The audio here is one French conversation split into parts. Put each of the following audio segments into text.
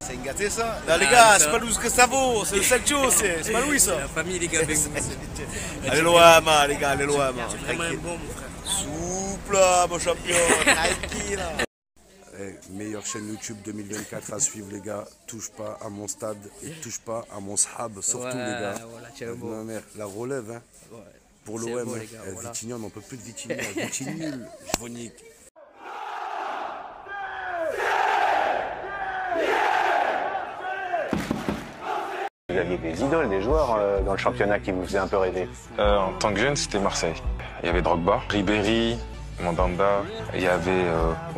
C'est gâté ça? Là les gars, c'est pas Luis Gustavo, c'est le Sergio, c'est pas Louis ça. La famille les gars avec vous. Allez loin, man, les gars, allez loin, man. C'est vraiment un bon mon frère. Souple, mon champion, tranquille. Meilleure chaîne YouTube 2024 à suivre les gars. Touche pas à mon stade et touche pas à mon sahab, surtout les gars. Voilà, tiens, bon. Ma mère, la relève hein. Ouais. Pour C'est l'OM. beau, les gars, voilà. Vitigny, on n'en peut plus de Vitigny. Vitigny nul, je vous nique. Vous aviez des idoles, des joueurs dans le championnat qui vous faisaient un peu rêver. En tant que jeune, c'était Marseille. Il y avait Drogba, Ribéry, Mandanda, il y avait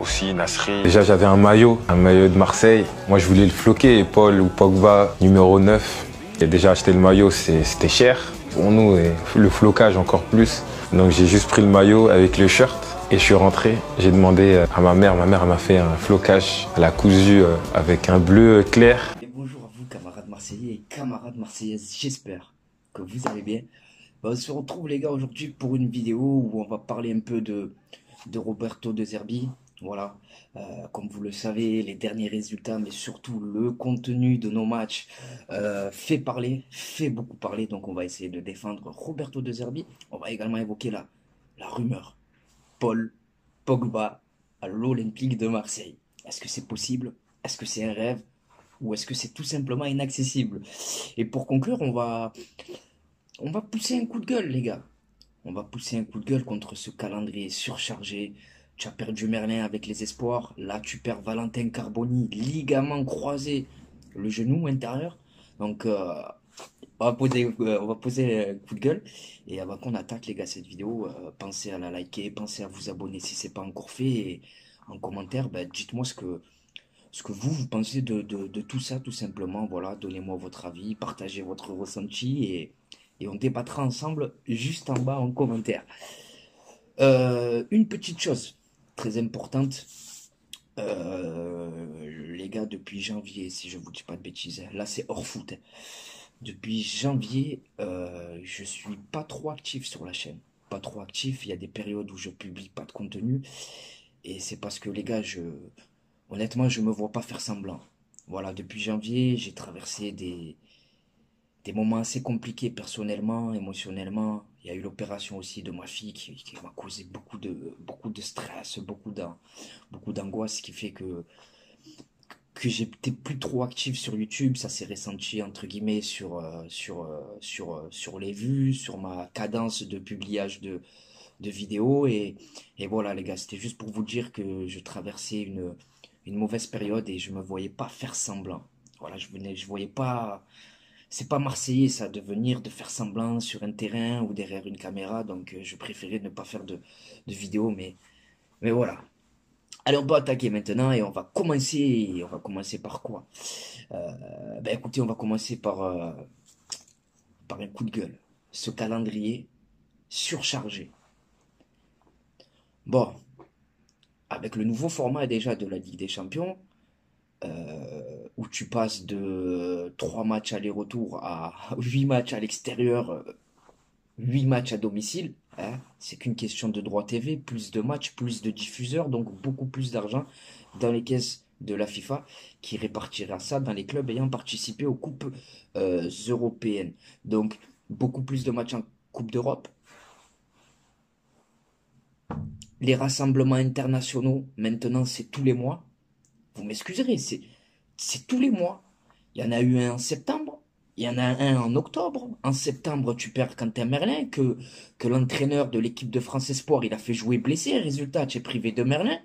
aussi Nasri. Déjà, j'avais un maillot de Marseille. Moi, je voulais le floquer, Paul ou Pogba, numéro 9. Et déjà, acheter le maillot, c'était cher. Pour nous, et le flocage encore plus. Donc, j'ai juste pris le maillot avec le shirt et je suis rentré. J'ai demandé à ma mère elle m'a fait un flocage. Elle a cousu avec un bleu clair. Et bonjour à vous camarades marseillais et camarades marseillaises, j'espère que vous allez bien. On se retrouve les gars aujourd'hui pour une vidéo où on va parler un peu de Roberto De Zerbi. Voilà, comme vous le savez, les derniers résultats, mais surtout le contenu de nos matchs fait parler, fait beaucoup parler. Donc on va essayer de défendre Roberto De Zerbi. On va également évoquer la rumeur. Paul Pogba à l'Olympique de Marseille. Est-ce que c'est possible? Est-ce que c'est un rêve? Ou est-ce que c'est tout simplement inaccessible? Et pour conclure, on va pousser un coup de gueule, les gars. On va pousser un coup de gueule contre ce calendrier surchargé. Tu as perdu Merlin avec les espoirs. Là, tu perds Valentin Carboni, ligament croisé, le genou intérieur. Donc, on va poser un coup de gueule. Et avant qu'on attaque, les gars, cette vidéo, pensez à la liker, pensez à vous abonner si ce n'est pas encore fait. Et en commentaire, dites-moi ce que vous pensez de tout ça, tout simplement. Voilà, donnez-moi votre avis, partagez votre ressenti et on débattra ensemble juste en bas en commentaire. Une petite chose très importante, les gars, depuis janvier, si je vous dis pas de bêtises, là c'est hors foot. Depuis janvier, je suis pas trop actif sur la chaîne. Pas trop actif, il y a des périodes où je publie pas de contenu. Et c'est parce que les gars, honnêtement, je me vois pas faire semblant. Voilà, depuis janvier, j'ai traversé des moments assez compliqués personnellement, émotionnellement. Il y a eu l'opération aussi de ma fille qui m'a causé beaucoup de stress, beaucoup d'angoisse, ce qui fait que j'étais plus trop actif sur YouTube. Ça s'est ressenti entre guillemets sur les vues, sur ma cadence de publiage de vidéos. Et voilà les gars, c'était juste pour vous dire que je traversais une mauvaise période et je me voyais pas faire semblant. Voilà, je voyais pas. C'est pas marseillais ça, de faire semblant sur un terrain ou derrière une caméra, donc je préférais ne pas faire de vidéo, mais voilà. Allez, on peut attaquer maintenant et on va commencer par quoi? Écoutez, on va commencer par un coup de gueule. Ce calendrier surchargé. Bon, avec le nouveau format déjà de la Ligue des Champions, où tu passes de 3 matchs aller-retour à 8 matchs à l'extérieur, 8 matchs à domicile, hein, c'est qu'une question de droit TV, plus de matchs, plus de diffuseurs, donc beaucoup plus d'argent dans les caisses de la FIFA qui répartira ça dans les clubs ayant participé aux coupes européennes. Donc beaucoup plus de matchs en Coupe d'Europe. Les rassemblements internationaux, maintenant c'est tous les mois. Vous m'excuserez, c'est tous les mois. Il y en a eu un en septembre, il y en a un en octobre. En septembre, tu perds Quentin Merlin, que l'entraîneur de l'équipe de France Espoir, il a fait jouer blessé. Résultat, tu es privé de Merlin.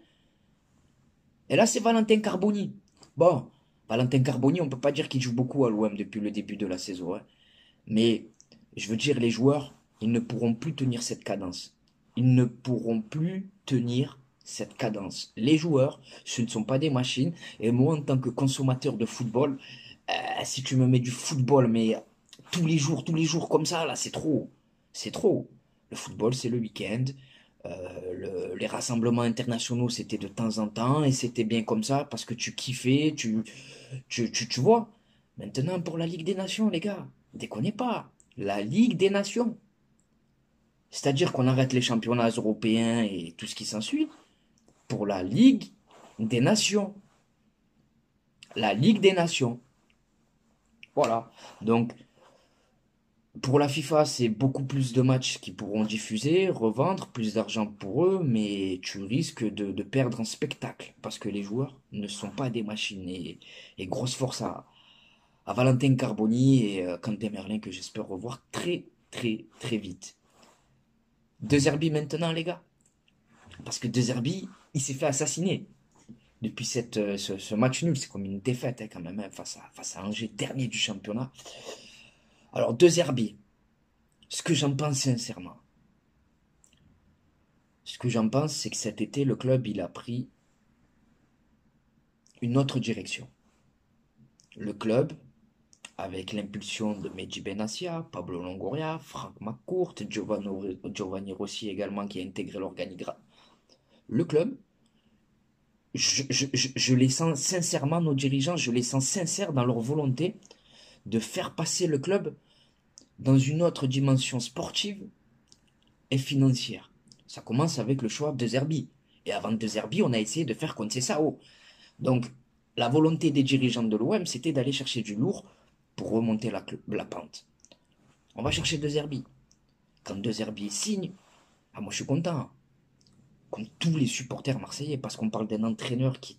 Et là, c'est Valentin Carboni. Bon, Valentin Carboni, on ne peut pas dire qu'il joue beaucoup à l'OM depuis le début de la saison. Hein. Mais, je veux dire, les joueurs, ils ne pourront plus tenir cette cadence. Ils ne pourront plus tenir cette cadence. Les joueurs, ce ne sont pas des machines. Et moi, en tant que consommateur de football, si tu me mets du football, mais tous les jours comme ça, là, c'est trop. C'est trop. Le football, c'est le week-end. Les rassemblements internationaux, c'était de temps en temps. Et c'était bien comme ça parce que tu kiffais, tu vois. Maintenant, pour la Ligue des Nations, les gars, déconnez pas. La Ligue des Nations. C'est-à-dire qu'on arrête les championnats européens et tout ce qui s'ensuit pour la Ligue des Nations. la Ligue des Nations. Voilà. Donc, pour la FIFA, c'est beaucoup plus de matchs qu'ils pourront diffuser, revendre, plus d'argent pour eux, mais tu risques de perdre en spectacle parce que les joueurs ne sont pas des machines. Et grosse force à Valentin Carboni et Kanté Merlin que j'espère revoir très très très vite. De Zerbi maintenant, les gars. Parce que De Zerbi, il s'est fait assassiner depuis ce match nul. C'est comme une défaite quand même face à Angers, dernier du championnat. Alors, De Zerbi, ce que j'en pense sincèrement, c'est que cet été, le club, il a pris une autre direction. Le club, avec l'impulsion de Mehdi Benassia, Pablo Longoria, Franck McCourt, Giovanni Rossi également qui a intégré l'organigramme. Le club, je les sens sincèrement, nos dirigeants, je les sens sincères dans leur volonté de faire passer le club dans une autre dimension sportive et financière. Ça commence avec le choix de Zerbi. Et avant de Zerbi, on a essayé de faire Conceição. Donc, la volonté des dirigeants de l'OM, c'était d'aller chercher du lourd pour remonter la pente. On va chercher De Zerbi. Quand De Zerbi signe, moi je suis content. Comme tous les supporters marseillais, parce qu'on parle d'un entraîneur qui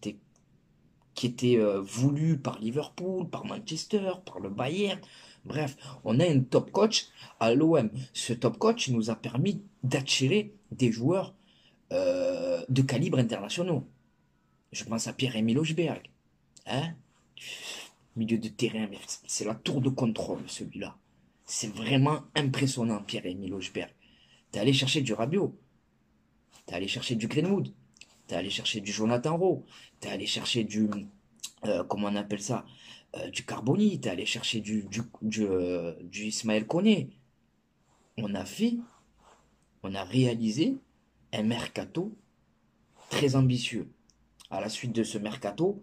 était voulu par Liverpool, par Manchester, par le Bayern. Bref, on a un top coach à l'OM. Ce top coach nous a permis d'attirer des joueurs de calibre internationaux. Je pense à Pierre-Emile Hojbjerg. Milieu de terrain, mais c'est la tour de contrôle, celui-là. C'est vraiment impressionnant, Pierre-Emile Hojbjerg. T'es allé chercher du Rabiot. T'es allé chercher du Greenwood. T'es allé chercher du Jonathan Rowe. T'es allé chercher du... comment on appelle ça, du Carboni. T'es allé chercher du Ismaël Koné. On a réalisé un mercato très ambitieux. À la suite de ce mercato,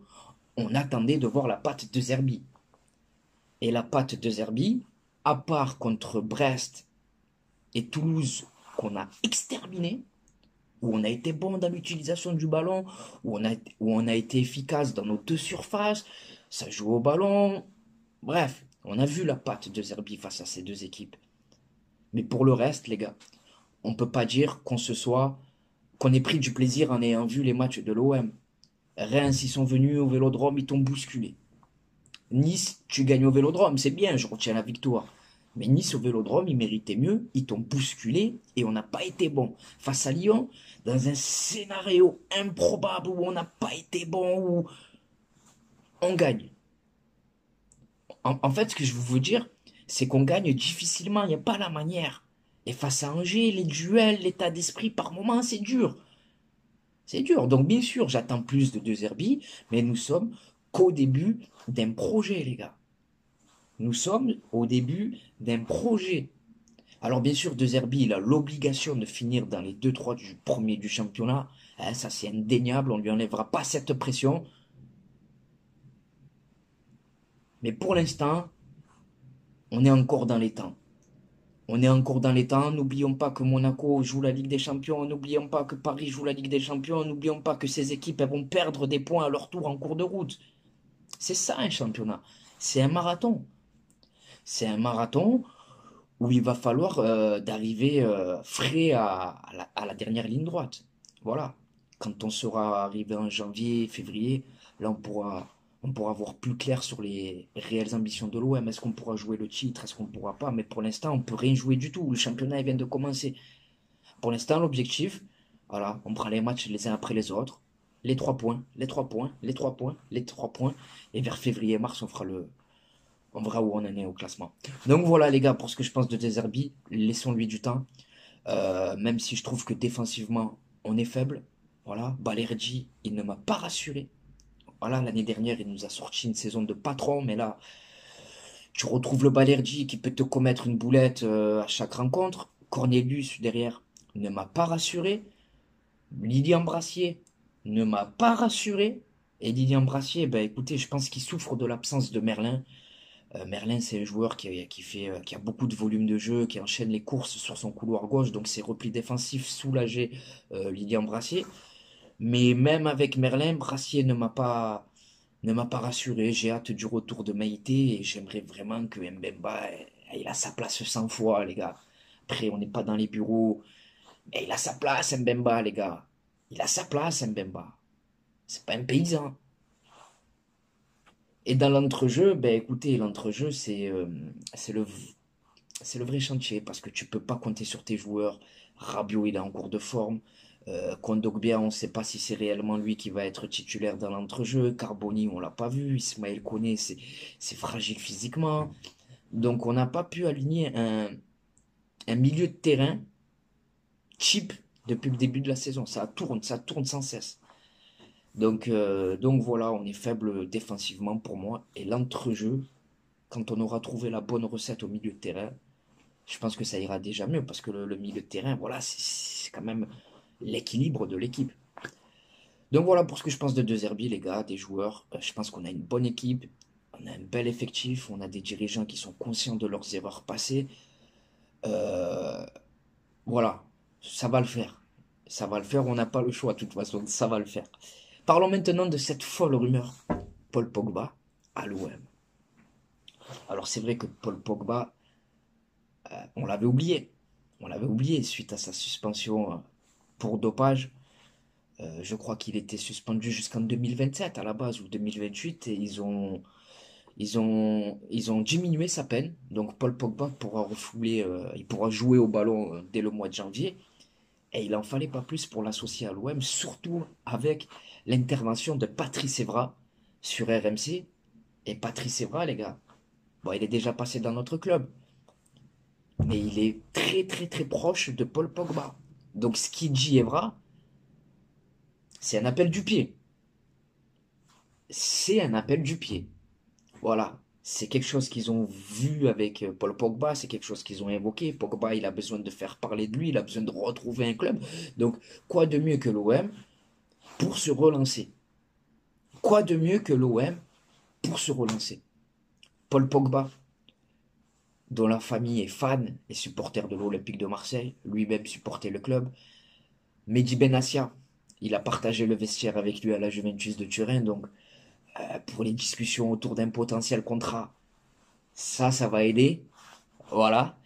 on attendait de voir la patte de Zerbi. Et la patte de Zerbi, à part contre Brest et Toulouse, qu'on a exterminé, où on a été bon dans l'utilisation du ballon, où on a été efficace dans nos deux surfaces, ça joue au ballon. Bref, on a vu la patte de Zerbi face à ces deux équipes. Mais pour le reste, les gars, on ne peut pas dire qu'on ait pris du plaisir en ayant vu les matchs de l'OM. Reims, ils sont venus au Vélodrome, ils t'ont bousculé. Nice, tu gagnes au Vélodrome, c'est bien, je retiens la victoire. Mais Nice au Vélodrome, ils méritaient mieux, ils t'ont bousculé et on n'a pas été bon. Face à Lyon, dans un scénario improbable où on n'a pas été bon, où on gagne. En fait, ce que je veux dire, c'est qu'on gagne difficilement, il n'y a pas la manière. Et face à Angers, les duels, l'état d'esprit, par moments, c'est dur. C'est dur. Donc, bien sûr, j'attends plus de Zerbi, mais nous sommes qu'au début d'un projet, les gars. Nous sommes au début d'un projet. Alors, bien sûr, De Zerbi, il a l'obligation de finir dans les 2-3 du premier du championnat. Ça, c'est indéniable. On ne lui enlèvera pas cette pression. Mais pour l'instant, on est encore dans les temps. On est encore dans les temps. N'oublions pas que Monaco joue la Ligue des Champions. N'oublions pas que Paris joue la Ligue des Champions. N'oublions pas que ces équipes elles vont perdre des points à leur tour en cours de route. C'est ça un championnat. C'est un marathon. C'est un marathon où il va falloir d'arriver frais à la dernière ligne droite. Voilà. Quand on sera arrivé en janvier, février, là on pourra voir plus clair sur les réelles ambitions de l'OM. Est-ce qu'on pourra jouer le titre? Est-ce qu'on ne pourra pas? Mais pour l'instant, on ne peut rien jouer du tout. Le championnat il vient de commencer. Pour l'instant, l'objectif, voilà, on prend les matchs les uns après les autres. Les 3 points, les 3 points, les 3 points, les 3 points. Et vers février-mars, on verra où on en est au classement. Donc voilà les gars, pour ce que je pense de De Zerbi, laissons-lui du temps. Même si je trouve que défensivement, on est faible. Voilà, Balerdi, il ne m'a pas rassuré. Voilà, l'année dernière, il nous a sorti une saison de patron, mais là, tu retrouves le Balerdi qui peut te commettre une boulette à chaque rencontre. Cornelius, derrière, ne m'a pas rassuré. Lilian Brassier ne m'a pas rassuré. Et Lilian Brassier, ben écoutez, je pense qu'il souffre de l'absence de Merlin. Merlin, c'est un joueur qui a beaucoup de volume de jeu, qui enchaîne les courses sur son couloir gauche, donc ses replis défensifs soulageaient Lilian Brassier. Mais même avec Merlin, Brassier ne m'a pas ne m'a pas rassuré. J'ai hâte du retour de Maïté et j'aimerais vraiment que Mbemba, il a sa place 100 fois, les gars. Après, on n'est pas dans les bureaux. Mais il a sa place, Mbemba, les gars. Il a sa place, Mbemba. C'est pas un paysan. Et dans l'entrejeu, ben écoutez, l'entrejeu, c'est le vrai chantier parce que tu peux pas compter sur tes joueurs. Rabiot, il est en cours de forme. Kondogbia, on ne sait pas si c'est réellement lui qui va être titulaire dans l'entrejeu. Carboni, on l'a pas vu. Ismaël Koné, c'est fragile physiquement. Donc on n'a pas pu aligner un milieu de terrain cheap depuis le début de la saison. Ça tourne sans cesse. Donc voilà, on est faible défensivement pour moi. Et l'entrejeu, quand on aura trouvé la bonne recette au milieu de terrain, je pense que ça ira déjà mieux parce que le milieu de terrain, voilà, c'est quand même l'équilibre de l'équipe. Donc voilà pour ce que je pense de De Zerbi, les gars, des joueurs. Je pense qu'on a une bonne équipe, on a un bel effectif, on a des dirigeants qui sont conscients de leurs erreurs passées. Voilà, ça va le faire. Ça va le faire, on n'a pas le choix de toute façon, ça va le faire. Parlons maintenant de cette folle rumeur, Paul Pogba à l'OM. Alors c'est vrai que Paul Pogba, on l'avait oublié. On l'avait oublié suite à sa suspension pour dopage. Je crois qu'il était suspendu jusqu'en 2027 à la base ou 2028 et ils ont diminué sa peine. Donc Paul Pogba pourra refouler, il pourra jouer au ballon dès le mois de janvier. Et il n'en fallait pas plus pour l'associer à l'OM, surtout avec l'intervention de Patrice Evra sur RMC. Et Patrice Evra, les gars, bon, il est déjà passé dans notre club. Mais il est très très très proche de Paul Pogba. Donc ce qu'il dit Evra, c'est un appel du pied. C'est un appel du pied. Voilà. C'est quelque chose qu'ils ont vu avec Paul Pogba, c'est quelque chose qu'ils ont évoqué. Pogba, il a besoin de faire parler de lui, il a besoin de retrouver un club. Donc, quoi de mieux que l'OM pour se relancer? Quoi de mieux que l'OM pour se relancer? Paul Pogba, dont la famille est fan et supporter de l'Olympique de Marseille, lui-même supportait le club. Mehdi Benassia, il a partagé le vestiaire avec lui à la Juventus de Turin, donc pour les discussions autour d'un potentiel contrat, ça va aider, voilà.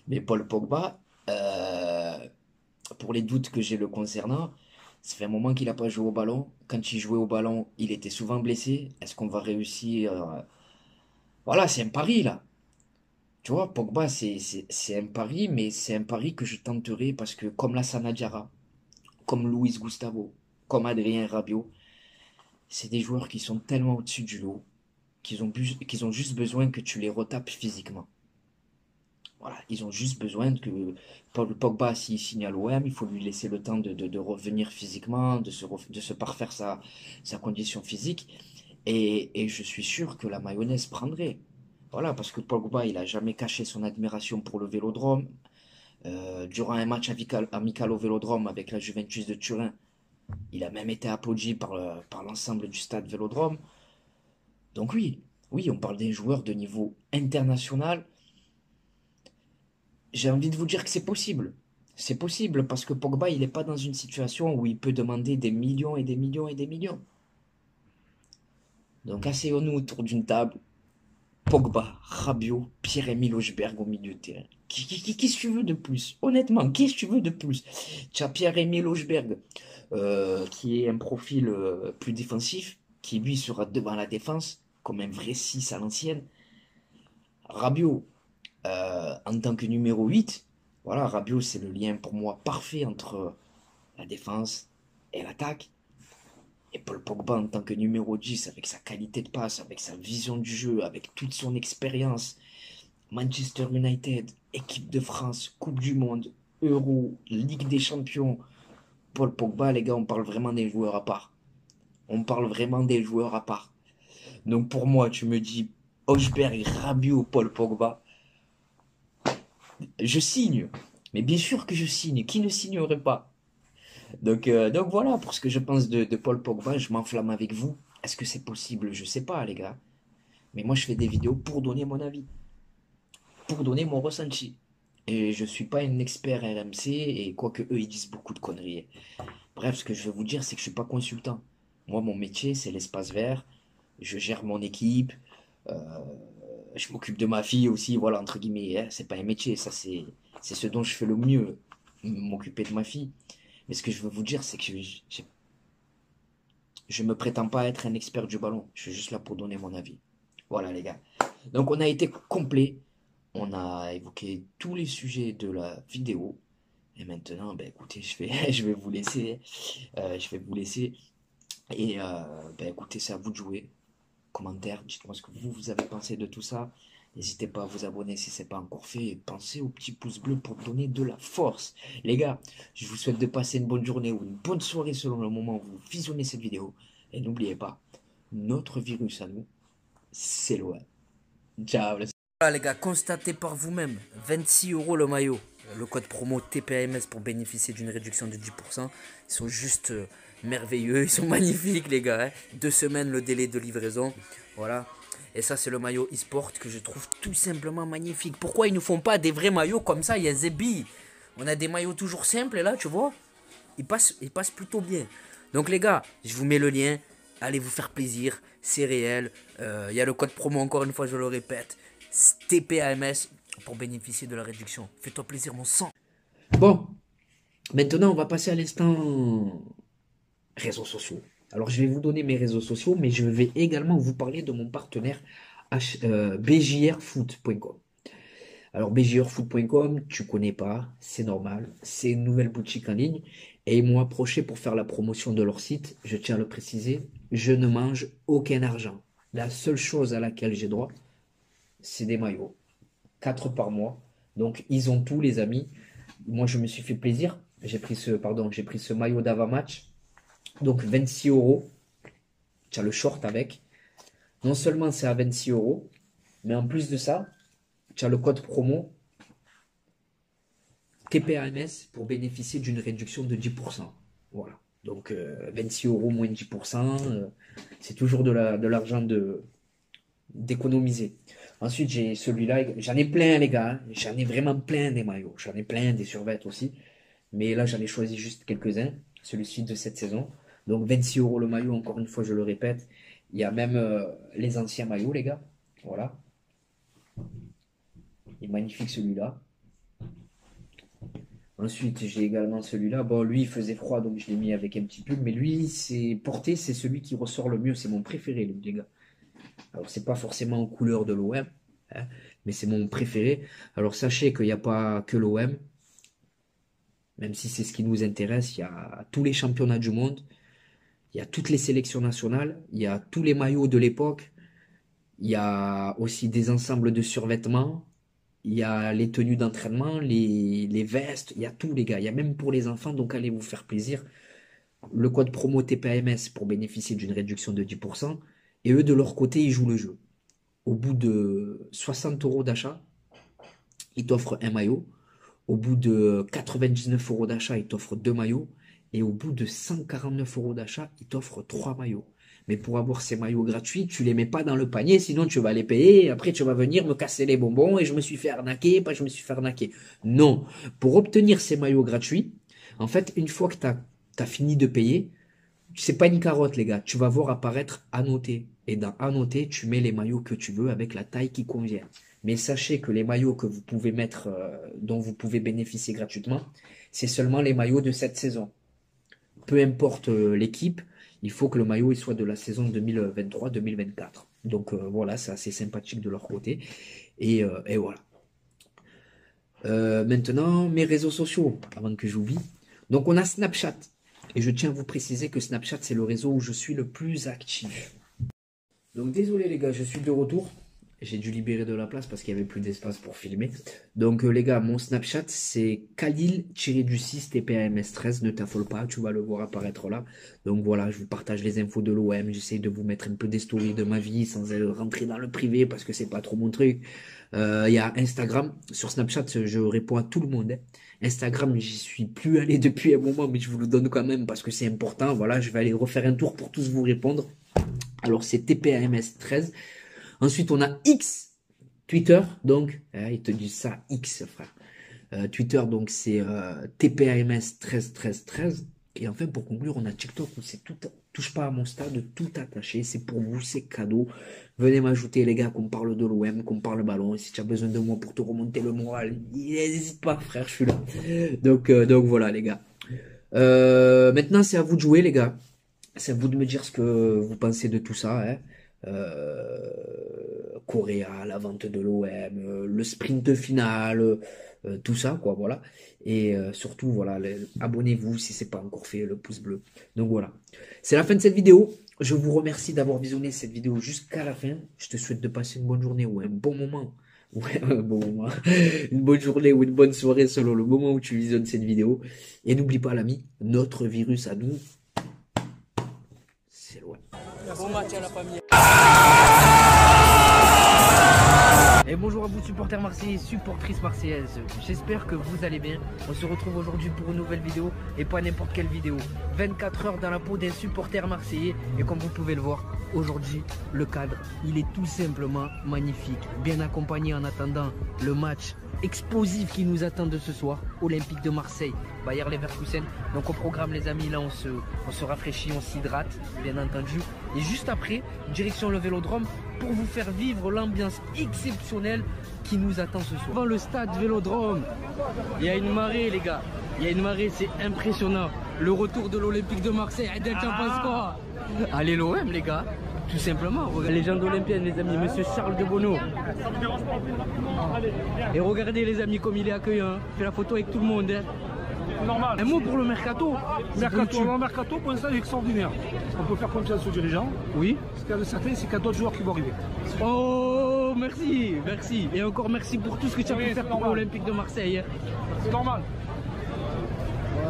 Mais Paul Pogba, pour les doutes que j'ai le concernant, ça fait un moment qu'il n'a pas joué au ballon. Quand il jouait au ballon, il était souvent blessé. Est-ce qu'on va réussir? Voilà, c'est un pari là. Tu vois, Pogba, c'est un pari, mais c'est un pari que je tenterai parce que comme Lassana Diarra, comme Luis Gustavo, comme Adrien Rabiot, c'est des joueurs qui sont tellement au-dessus du lot qu'ils ont juste besoin que tu les retapes physiquement. Voilà, ils ont juste besoin que Paul Pogba, s'il signe à l'OM, il faut lui laisser le temps de revenir physiquement, de se parfaire sa condition physique. Et je suis sûr que la mayonnaise prendrait. Voilà, parce que Pogba, il a jamais caché son admiration pour le Vélodrome. Durant un match amical au Vélodrome avec la Juventus de Turin, il a même été applaudi par l'ensemble du stade Vélodrome. Donc oui, on parle d'un joueur de niveau international. J'ai envie de vous dire que c'est possible. C'est possible parce que Pogba, il n'est pas dans une situation où il peut demander des millions et des millions et des millions. Donc asseyons-nous autour d'une table. Pogba, Rabiot, Pierre-Emile Hojbjerg au milieu de terrain. Qu'est-ce que tu veux de plus? Honnêtement, qu'est-ce que tu veux de plus? Tu as Pierre-Emile Hojbjerg, qui est un profil plus défensif, qui lui sera devant la défense, comme un vrai 6 à l'ancienne. Rabiot, en tant que numéro 8, voilà, Rabiot, c'est le lien pour moi parfait entre la défense et l'attaque. Et Paul Pogba en tant que numéro 10, avec sa qualité de passe, avec sa vision du jeu, avec toute son expérience, Manchester United, équipe de France, Coupe du Monde, Euro, Ligue des Champions. Paul Pogba, les gars, on parle vraiment des joueurs à part. On parle vraiment des joueurs à part. Donc pour moi, tu me dis Hojbjerg, Rabiot, Paul Pogba, je signe. Mais bien sûr que je signe. Qui ne signerait pas? Donc voilà, pour ce que je pense de Paul Pogba, je m'enflamme avec vous. Est-ce que c'est possible? Je sais pas, les gars. Mais moi, je fais des vidéos pour donner mon avis, pour donner mon ressenti. Et je suis pas un expert RMC, et quoique eux, ils disent beaucoup de conneries. Bref, ce que je veux vous dire, c'est que je suis pas consultant. Moi, mon métier, c'est l'espace vert. je gère mon équipe, euh, je m'occupe de ma fille aussi, voilà, entre guillemets, hein, c'est pas un métier, ça c'est ce dont je fais le mieux, m'occuper de ma fille. Mais ce que je veux vous dire, c'est que je me prétends pas être un expert du ballon, je suis juste là pour donner mon avis. Voilà les gars. Donc on a été complet, on a évoqué tous les sujets de la vidéo. Et maintenant, ben écoutez, je vais vous laisser. Je vais vous laisser. Et ben écoutez, c'est à vous de jouer. Commentaire, dites-moi ce que vous avez pensé de tout ça. N'hésitez pas à vous abonner si ce n'est pas encore fait. Et pensez au petit pouce bleu pour donner de la force. Les gars, je vous souhaite de passer une bonne journée ou une bonne soirée selon le moment où vous visionnez cette vidéo. Et n'oubliez pas, notre virus à nous, c'est l'OM. Ciao. Voilà les gars, constatez par vous-même, 26 € le maillot. Le code promo TPAMS pour bénéficier d'une réduction de 10%. Ils sont juste merveilleux, ils sont magnifiques les gars. Hein. 2 semaines le délai de livraison. Voilà. Et ça c'est le maillot e-sport que je trouve tout simplement magnifique. Pourquoi ils ne font pas des vrais maillots comme ça? Il y a Zebi. On a des maillots toujours simples et là tu vois, ils passent plutôt bien. Donc les gars, je vous mets le lien. Allez vous faire plaisir, c'est réel. Il y a le code promo encore une fois, je le répète. TPAMS pour bénéficier de la réduction. Fais-toi plaisir mon sang. Bon, maintenant on va passer à l'instant réseaux sociaux. Alors je vais vous donner mes réseaux sociaux, mais je vais également vous parler de mon partenaire bjrfoot.com. Alors bjrfoot.com, tu connais pas, c'est normal, c'est une nouvelle boutique en ligne et ils m'ont approché pour faire la promotion de leur site. Je tiens à le préciser, je ne mange aucun argent. La seule chose à laquelle j'ai droit, c'est des maillots. 4 par mois. Donc ils ont tout les amis. Moi je me suis fait plaisir. J'ai pris ce maillot d'avant-match. Donc 26 €. Tu as le short avec. Non seulement c'est à 26 €, mais en plus de ça, tu as le code promo TPAMS pour bénéficier d'une réduction de 10%. Voilà. Donc 26 € moins 10%, c'est toujours de l'argent d'économiser. Ensuite, j'ai celui-là. J'en ai plein, les gars. Hein. J'en ai vraiment plein des maillots. J'en ai plein des survêtements aussi. Mais là, j'en ai choisi juste quelques-uns. Celui-ci de cette saison. Donc 26 € le maillot, encore une fois, je le répète. Il y a même les anciens maillots, les gars. Voilà. Il est magnifique celui-là. Ensuite, j'ai également celui-là. Bon, lui, il faisait froid, donc je l'ai mis avec un petit pull. Mais lui, c'est celui qui ressort le mieux. C'est mon préféré, lui, les gars. Alors, c'est pas forcément en couleur de l'OM, hein, mais c'est mon préféré. Alors, sachez qu'il n'y a pas que l'OM, même si c'est ce qui nous intéresse. Il y a tous les championnats du monde, il y a toutes les sélections nationales, il y a tous les maillots de l'époque, il y a aussi des ensembles de survêtements, il y a les tenues d'entraînement, les vestes, il y a tout, les gars. Il y a même pour les enfants, donc allez vous faire plaisir. Le code promo TPAMS pour bénéficier d'une réduction de 10%. Et eux, de leur côté, ils jouent le jeu. Au bout de 60 € d'achat, ils t'offrent un maillot. Au bout de 99 € d'achat, ils t'offrent 2 maillots. Et au bout de 149 € d'achat, ils t'offrent 3 maillots. Mais pour avoir ces maillots gratuits, tu les mets pas dans le panier, sinon tu vas les payer. Et après, tu vas venir me casser les bonbons et je me suis fait arnaquer, pas je me suis fait arnaquer. Non. Pour obtenir ces maillots gratuits, en fait, une fois que tu as fini de payer, c'est pas une carotte, les gars. Tu vas voir apparaître annoté. Et dans annoté, tu mets les maillots que tu veux avec la taille qui convient. Mais sachez que les maillots que vous pouvez mettre, dont vous pouvez bénéficier gratuitement, c'est seulement les maillots de cette saison. Peu importe l'équipe, il faut que le maillot il soit de la saison 2023-2024. Donc voilà, c'est assez sympathique de leur côté. Et voilà. Maintenant, mes réseaux sociaux, avant que j'oublie. Donc on a Snapchat. Et je tiens à vous préciser que Snapchat, c'est le réseau où je suis le plus actif. Donc désolé les gars, je suis de retour. J'ai dû libérer de la place parce qu'il n'y avait plus d'espace pour filmer. Donc les gars, mon Snapchat, c'est Khalil-6 TPAMS13. Ne t'affole pas, tu vas le voir apparaître là. Donc voilà, je vous partage les infos de l'OM. J'essaie de vous mettre un peu des stories de ma vie sans rentrer dans le privé parce que c'est pas trop mon truc. Il y a Instagram. Sur Snapchat, je réponds à tout le monde. Hein. Instagram, j'y suis plus allé depuis un moment, mais je vous le donne quand même parce que c'est important. Voilà, je vais aller refaire un tour pour tous vous répondre. Alors, c'est TPAMS13. Ensuite, on a X, Twitter. Donc, ils te disent ça, X, frère. Twitter, donc, c'est TPAMS 131313. Et enfin, pour conclure, on a TikTok où c'est tout, touche pas à mon stade, tout attaché. C'est pour vous, c'est cadeau. Venez m'ajouter, les gars, qu'on parle de l'OM, qu'on parle ballon. Et si tu as besoin de moi pour te remonter le moral, n'hésite pas, frère, je suis là. Donc voilà, les gars. Maintenant, c'est à vous de jouer, les gars. C'est à vous de me dire ce que vous pensez de tout ça, hein. Correa, la vente de l'OM, le sprint final, tout ça, quoi, voilà. Et surtout, voilà, abonnez-vous si c'est pas encore fait, le pouce bleu. Donc voilà, c'est la fin de cette vidéo. Je vous remercie d'avoir visionné cette vidéo jusqu'à la fin. Je te souhaite de passer une bonne journée ou un bon moment. Ouais, un bon moment. Une bonne journée ou une bonne soirée selon le moment où tu visionnes cette vidéo. Et n'oublie pas, l'ami, notre virus à nous, c'est loin. Bon match à la famille. Et bonjour à vous supporters marseillais, supportrices marseillaises, j'espère que vous allez bien. On se retrouve aujourd'hui pour une nouvelle vidéo et pas n'importe quelle vidéo. 24 heures dans la peau d'un supporter marseillais et comme vous pouvez le voir, aujourd'hui le cadre il est tout simplement magnifique. Bien accompagné en attendant le match explosif qui nous attend de ce soir, Olympique de Marseille, Bayer Leverkusen. Donc au programme les amis, là on se rafraîchit, on s'hydrate bien entendu. Et juste après, direction le Vélodrome pour vous faire vivre l'ambiance exceptionnelle qui nous attend ce soir. Devant le stade Vélodrome, il y a une marée les gars, il y a une marée, c'est impressionnant. Le retour de l'Olympique de Marseille, Adel, t'en penses quoi? Allez l'OM les gars, tout simplement. Regardez, légende olympienne les amis, monsieur Charles de Bonneau. Et regardez les amis comme il est accueillant, fait la photo avec tout le monde. Hein. Normal. Un mot pour le mercato. Mercato, pour l'instant, est extraordinaire. On peut faire confiance aux dirigeants. Oui. Ce qu'il y a de certain, c'est qu'il y a d'autres joueurs qui vont arriver. Oh, merci, merci. Et encore merci pour tout ce que tu as pu faire pour l'Olympique de Marseille. C'est normal.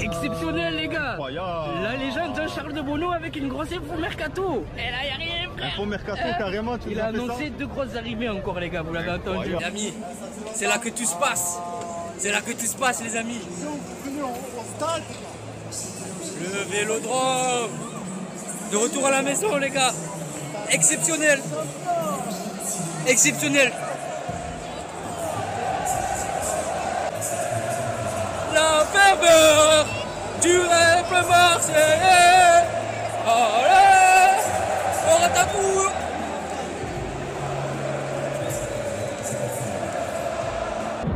Exceptionnel, les gars. La légende Jean-Charles de Bonneau avec une grosse info mercato. Et là, il n'y a rien, frère. Info mercato, carrément. Il a annoncé 2 grosses arrivées encore, les gars. Vous l'avez entendu. Les amis, c'est là que tout se passe. C'est là que tout se passe, les amis. Le Vélodrome. De retour à la maison, les gars. Exceptionnel. Exceptionnel. La ferveur du rêve marseillais. Allez, on ratapour.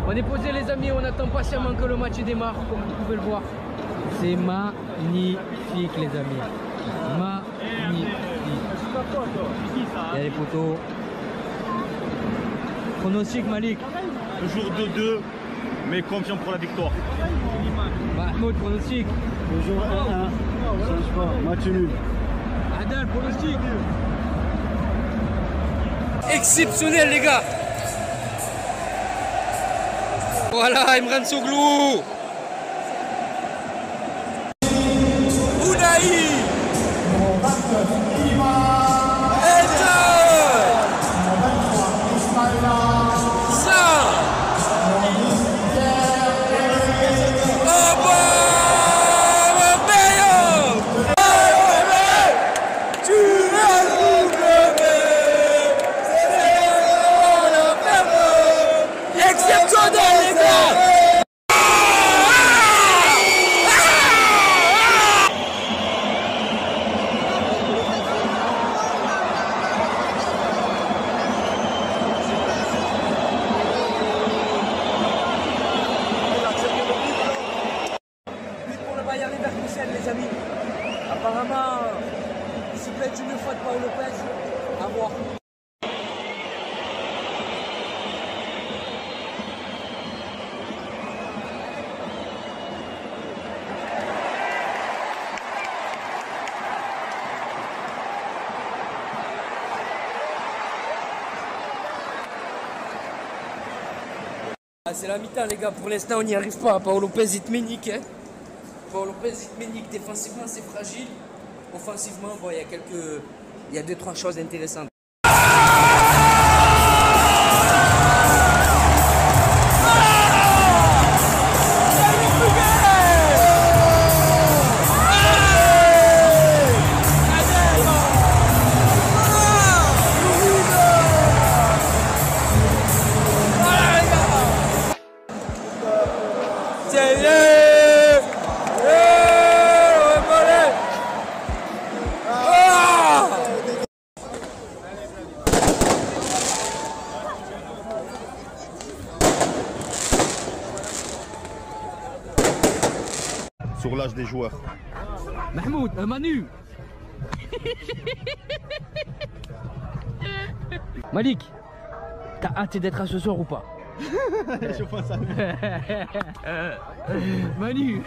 On est posé, les amis, on attend patiemment que le match démarre, comme vous pouvez le voir. C'est magnifique, les amis. Magnifique. Il y a les poteaux. Pronostic, Malik. Toujours 2-2, mais confiant pour la victoire. Mahmoud, pronostic. Toujours 1-1. Match nul. Adel, pronostic. Exceptionnel, les gars. Voilà, Imran Soglou. Ounahi. Les amis, apparemment, s'il plaît une fois de Paul Lopez, à voir. C'est la mi-temps les gars, pour l'instant on n'y arrive pas. Paul Lopez il te ménique, hein. Paul Lopez il te ménique, défensivement c'est fragile. Offensivement, bon, il y a 2-3 choses intéressantes. sur l'âge des joueurs. Mahmoud, Manu. Malik, t'as hâte d'être à ce soir ou pas? Je pense à Manu.